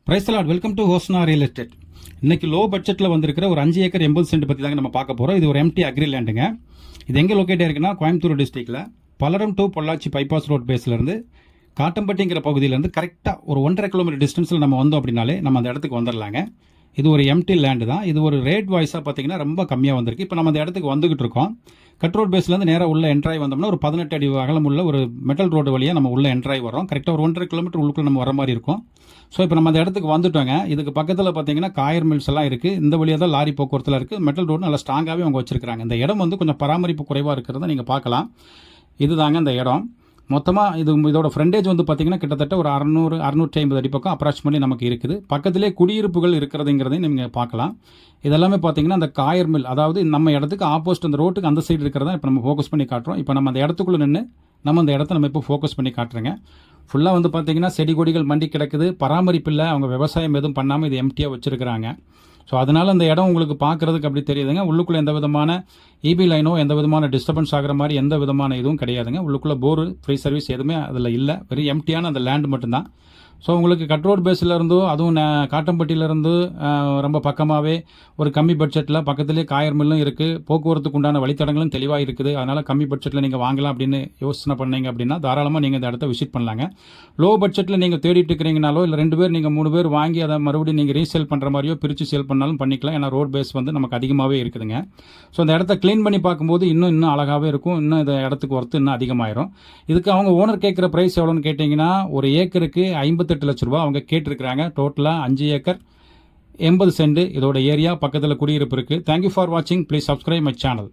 Price lord, welcome to Hosanna real estate. இன்னைக்கு low பட்ஜெட்டில் வந்திருக்கிற ஒரு 5 ஏக்கர் 80 சென்ட் பற்றி தாங்க நம்ம பார்க்க போகிறோம். இது ஒரு எம்டி அக்ரி லேண்டுங்க. இது எங்கே லொக்கேட் ஆயிருக்குன்னா கோயம்புத்தூர் டிஸ்ட்ரிக்டில் Palladam to Pollachi bypass road பேஸ்லேருந்து காட்டம்பட்டிங்கிற பகுதியிலேருந்து கரெக்டாக ஒரு 1.5 கிலோமீட்டர் டிஸ்டன்ஸில் நம்ம வந்தோம் அப்படின்னாலே நம்ம அந்த இடத்துக்கு வந்துடலாங்க. இது ஒரு எம்டி லேண்டு தான். இது ஒரு ரேட் வாய்ஸாக பார்த்தீங்கன்னா ரொம்ப கம்மியாக வந்திருக்கு. இப்போ நம்ம அந்த இடத்துக்கு வந்துகிட்டு இருக்கோம். கட் ரோட் பேஸ்லேருந்து நேராக உள்ள என்ட்ராய் வந்தோம்னா ஒரு 18 அடி அகலம் உள்ள ஒரு மெட்டல் ரோடு வழியாக நம்ம உள்ள என்ட்ராய் வரோம். கரெக்டாக ஒரு 1.5 கிலோமீட்டர் உள்ளுக்குள்ள நம்ம வர மாதிரி இருக்கும். ஸோ இப்போ நம்ம அந்த இடத்துக்கு வந்துட்டோங்க. இதுக்கு பக்கத்தில் பார்த்தீங்கன்னா காயர் மில்ஸ் எல்லாம் இருக்குது. இந்த வழியாக தான் லாரி போக்குவரத்தில் இருக்குது. மெட்டல் ரோடு நல்லா ஸ்ட்ராங்காகவே அவங்க வச்சிருக்காங்க. இந்த இடம் வந்து கொஞ்சம் பராமரிப்பு குறைவாக இருக்கிறத நீங்கள் பார்க்கலாம். இதுதாங்க இந்த இடம். மொத்தமாக இதோட ஃப்ரண்டேஜ் வந்து பார்த்தீங்கன்னா கிட்டத்தட்ட ஒரு 650 அடி பக்கம் அப்ராக்சிமேட்லி நமக்கு இருக்குது. பக்கத்திலே குடியிருப்புகள் இருக்கிறதுங்கிறதையும் நீங்கள் பார்க்கலாம். இதெல்லாமே பார்த்தீங்கன்னா அந்த காயர் மில், அதாவது நம்ம இடத்துக்கு ஆப்போசிட் அந்த ரோட்டுக்கு அந்த சைடு இருக்கிறதா இப்போ நம்ம ஃபோக்கஸ் பண்ணி காட்டுறோம். இப்போ நம்ம அந்த இடத்துக்குள்ளே நின்று நம்ம அந்த இடத்த நம்ம இப்போ ஃபோக்கஸ் பண்ணி காட்டுறேங்க. ஃபுல்லாக வந்து பார்த்தீங்கன்னா செடி கொடிகள் மண்டி கிடக்குது. பராமரிப்பு இல்லை, அவங்க விவசாயம் எதுவும் பண்ணாமல் இது எம்டியாக வச்சுருக்கிறாங்க. ஸோ அதனால் அந்த இடம் உங்களுக்கு பார்க்குறதுக்கு அப்படி தெரியுதுங்க. உள்ளுக்குள்ளே எந்த விதமான இபி லைனோ எந்த விதமான டிஸ்டர்பன்ஸ் ஆகிற மாதிரி எந்த விதமான இதுவும் கிடையாதுங்க. உள்ளுக்குள்ளே போரு ஃப்ரீ சர்வீஸ் எதுவுமே அதில் இல்லை. வெறும் எம்டியான அந்த லேண்டு மட்டும்தான். ஸோ உங்களுக்கு கட் ரோட் பேஸில் இருந்தோ அதுவும் காட்டம்பட்டியிலேருந்து ரொம்ப பக்கமாகவே ஒரு கம்மி பட்ஜெட்டில் பக்கத்துலேயே காயர் மில்லும் இருக்குது. போக்குவரத்துக்கு உண்டான வழித்தடங்களும் தெளிவாக இருக்குது. அதனால் கம்மி பட்ஜெட்டில் நீங்கள் வாங்கலாம் அப்படின்னு யோசனை பண்ணீங்க அப்படின்னா தாராளமாக நீங்கள் இந்த இடத்த விசிட் பண்ணலாங்க. லோ பட்ஜெட்டில் நீங்கள் தேடிட்டு இருக்கிறீங்கனாலோ இல்லை 2 பேர் நீங்கள் 3 பேர் வாங்கி அதை மறுபடியும் நீங்கள் ரீசேல் பண்ணுற மாதிரியோ பிரித்து சேல் பண்ணாலும் பண்ணிக்கலாம். ஏன்னா ரோட் பேஸ் வந்து நமக்கு அதிகமாகவே இருக்குதுங்க. ஸோ அந்த இடத்த க்ளீன் பண்ணி பார்க்கும்போது இன்னும் அழகாகவே இருக்கும். இன்னும் இந்த இடத்துக்கு ஒர்த்து இன்னும் அதிகமாயிரும். இதுக்கு அவங்க ஓனர் கேட்குற ப்ரைஸ் எவ்வளோன்னு கேட்டிங்கன்னா ஒரு ஏக்கருக்கு 58 லட்ச ரூபா அவங்க கேட்டிருக்கிறாங்க. டோட்டலாக 5 ஏக்கர் 80 சென்ட் இதோட ஏரியா. பக்கத்தில் குடியிருப்பு இருக்குது. தேங்க்யூ ஃபார் வாட்சிங். Please subscribe my channel.